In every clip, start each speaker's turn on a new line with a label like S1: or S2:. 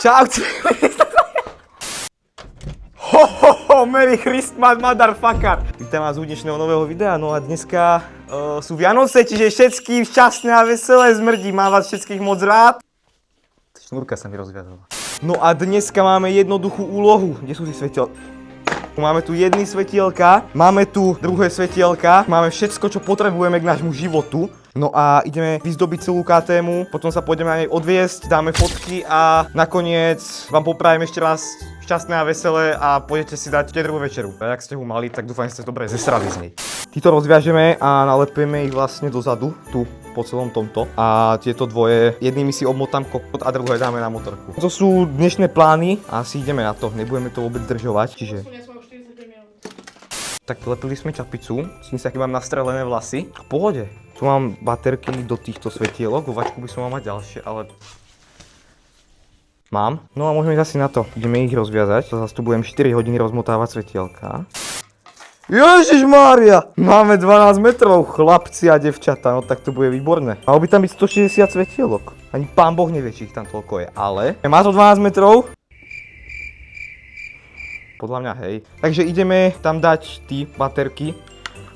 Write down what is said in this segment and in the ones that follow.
S1: Čaute. Ho, ho, ho, Merry Christmas, motherfucker. Vítam vás u dnešného nového videa, no a dneska sú Vianoce, čiže všetkým šťastné a veselé zmrdí. Mám vás všetkých moc rád. Šnúrka sa mi rozviazala. No a dneska máme jednoduchú úlohu. Kde sú tie svetielka? Máme tu jedny svetielka, máme tu druhé svetielka, máme všetko, čo potrebujeme k nášmu životu. No a ideme vyzdobiť celú KTM, potom sa pôjdeme na nej odviesť, dáme fotky a nakoniec vám poprajem ešte raz šťastné a veselé a pôjdete si dať štedrú večeru. A ak ste ho mali, tak dúfam, že ste dobre zesrali z nej. Títo rozviažeme a nalepíme ich vlastne dozadu, tu po celom tomto. A tieto dvoje, jednými si obmotám kokot a druhé dáme na motorku. To sú dnešné plány a asi ideme na to, nebudeme to vôbec zdržovať, čiže... Tak lepili sme čapicu, s tým sa aký mám nastrelené vlasy. V pohode. Tu mám baterky do týchto svetielok, vo vačku by som mal mať ďalšie, ale... Mám. No a môžeme ísť asi na to. Ideme ich rozviazať. Zase tu budem 4 hodiny rozmotávať svetielka. Ježišmária! Máme 12 metrov, chlapci a devčata, no tak to bude výborné. Malo by tam byť 160 svetielok. Ani pán Boh nevie, či ich tam toľko je, ale... Má to 12 metrov? Podľa mňa hej. Takže ideme tam dať tí baterky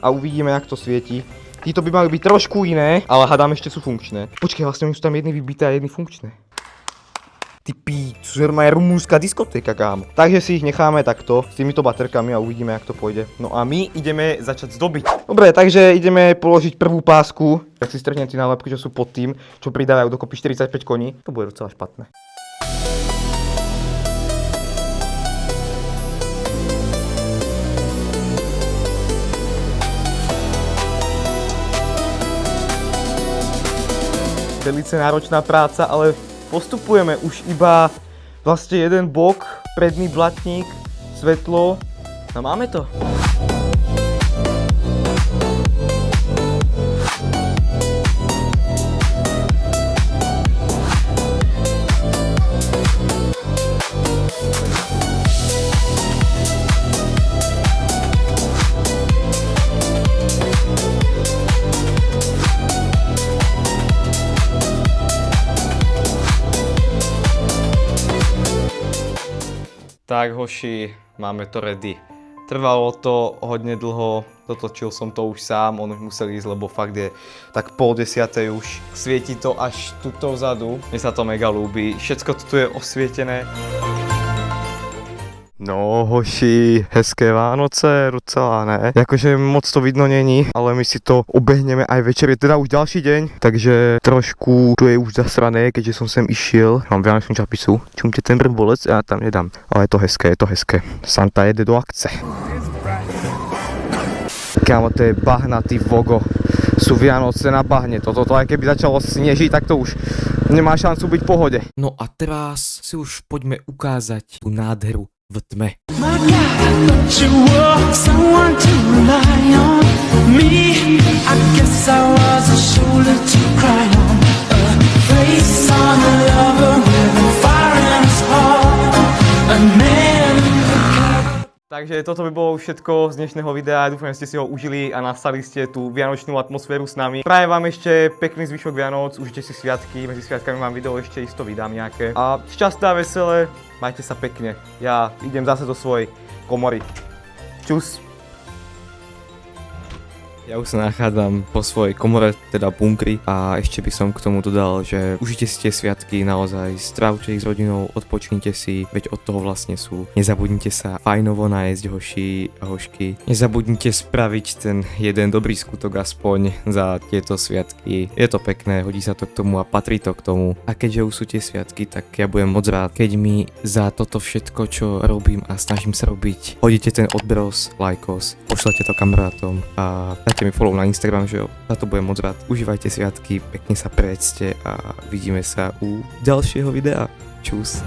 S1: a uvidíme, jak to svieti. Títo by mali byť trošku iné, ale hádam ešte sú funkčné. Počkej, vlastne sú tam jedny vybité a jedny funkčné. Ty píč, normálne rumúnska diskotéka, kámo. Takže si ich necháme takto, s týmito baterkami a uvidíme, jak to pôjde. No a my ideme začať zdobiť. Dobre, takže ideme položiť prvú pásku. Tak si strhnem tie nálepky, čo sú pod tým, čo pridávajú dokopy 45 koní. To bude docela špatné. Velice náročná práca, ale postupujeme už iba vlastne jeden bok, predný blatník, svetlo a máme to. Tak hoši, máme to ready. Trvalo to hodne dlho, dotočil som to už sám, on už musel ísť, lebo fakt je tak 9:30 už. Svieti to až tuto vzadu, mne sa to mega ľúbi, všetko tu je osvietené. No hoši, hezké Vánoce, docela ne. Jakože moc to vidno není, ale my si to obehneme aj večer, je teda už ďalší deň, takže trošku tu je už zasrané, keďže som sem išiel. Mám vianočnú čapicu, čumte ten brbolec, ja tam nedám. Ale je to hezké, je to hezké. Santa jede do akce. Kámo, to je bahnatý vogo. Sú Vianoce na bahne, toto aj keby začalo snežiť, tak to už nemá šancu byť v pohode.
S2: No a teraz si už poďme ukázať tú nádheru v tme.
S1: Takže toto by bolo už všetko z dnešného videa, dúfam, že ste si ho užili a nastali ste tú vianočnú atmosféru s nami. Prajem vám ešte pekný zvyšok Vianoc, užite si sviatky, medzi sviatkami vám video ešte isto vydám nejaké. A šťastné a veselé, majte sa pekne, ja idem zase do svojej komory. Čus.
S2: Ja už sa nachádzam po svojej komore, teda bunkri, a ešte by som k tomu dodal, že užite si tie sviatky, naozaj strávte ich s rodinou, odpočnite si, veď od toho vlastne sú. Nezabudnite sa fajnovo najesť, hoši a hošky. Nezabudnite spraviť ten jeden dobrý skutok aspoň za tieto sviatky. Je to pekné, hodí sa to k tomu a patrí to k tomu. A keďže už sú tie sviatky, tak ja budem moc rád, keď mi za toto všetko, čo robím a snažím sa robiť, hodíte ten odbros, lajkos, pošlete to kamarátom a dajte mi follow na Instagram, že jo, za to budem moc rád. Užívajte sviatky, pekne sa prejedzte a vidíme sa u ďalšieho videa. Čus.